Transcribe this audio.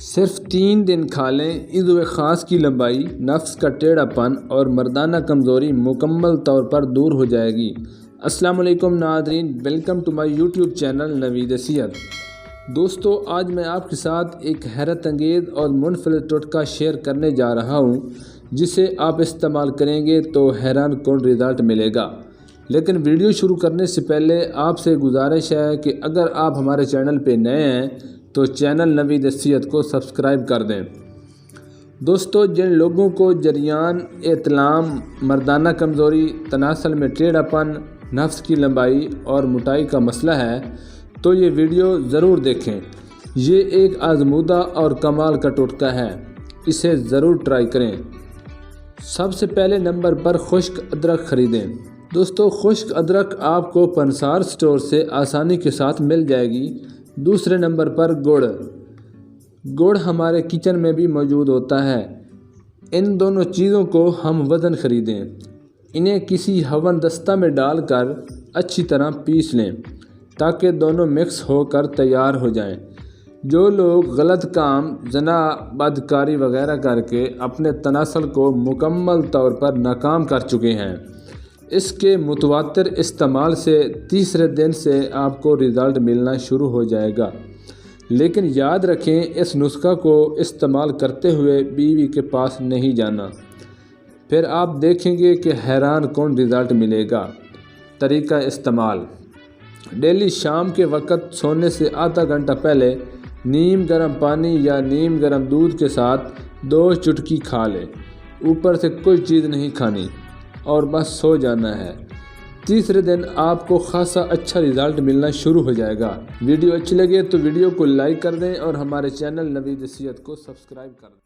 صرف 3 دن کھا لیں، عضو خاص کی لمبائی، نفس کا ٹیڑھا پن اور مردانہ کمزوری مکمل طور پر دور ہو جائے گی۔ السلام علیکم ناظرین، welcome to my YouTube channel Naveed Sehat. دوستو، آج میں آپ کے ساتھ ایک حیرت انگیز اور منفرد ٹوٹکا شیئر کرنے جا رہا ہوں، جسے آپ استعمال کریں گے تو حیران کن رزلٹ ملے گا۔ لیکن ویڈیو شروع کرنے سے پہلے آپ سے گزارش ہے کہ اگر آپ ہمارے چینل پہ نئے ہیں تو چینل نوید صحت کو سبسکرائب کر دیں۔ دوستو، جن لوگوں کو جریان، احتلام، مردانہ کمزوری، تناسل میں ٹیڑھا پن، نفس کی لمبائی اور موٹائی کا مسئلہ ہے تو یہ ویڈیو ضرور دیکھیں۔ یہ ایک آزمودہ اور کمال کا ٹوٹکا ہے، اسے ضرور ٹرائی کریں۔ سب سے پہلے نمبر پر خشک ادرک خریدیں۔ دوستو، خشک ادرک آپ کو پنسار سٹور سے آسانی کے ساتھ مل جائے گی۔ دوسرے نمبر پر گڑ ہمارے کچن میں بھی موجود ہوتا ہے۔ ان دونوں چیزوں کو ہم وزن خریدیں، انہیں کسی ہون دستہ میں ڈال کر اچھی طرح پیس لیں تاکہ دونوں مکس ہو کر تیار ہو جائیں۔ جو لوگ غلط کام، زنا، بدکاری وغیرہ کر کے اپنے تناسل کو مکمل طور پر ناکام کر چکے ہیں، اس کے متواتر استعمال سے تیسرے دن سے آپ کو رزلٹ ملنا شروع ہو جائے گا۔ لیکن یاد رکھیں، اس نسخہ کو استعمال کرتے ہوئے بیوی کے پاس نہیں جانا، پھر آپ دیکھیں گے کہ حیران کن رزلٹ ملے گا۔ طریقہ استعمال: ڈیلی شام کے وقت سونے سے آدھا گھنٹہ پہلے نیم گرم پانی یا نیم گرم دودھ کے ساتھ 2 چٹکی کھا لیں۔ اوپر سے کوئی چیز نہیں کھانی اور بس سو جانا ہے۔ تیسرے دن آپ کو خاصا اچھا رزلٹ ملنا شروع ہو جائے گا۔ ویڈیو اچھی لگے تو ویڈیو کو لائک کر دیں اور ہمارے چینل نوید صحت کو سبسکرائب کر دیں۔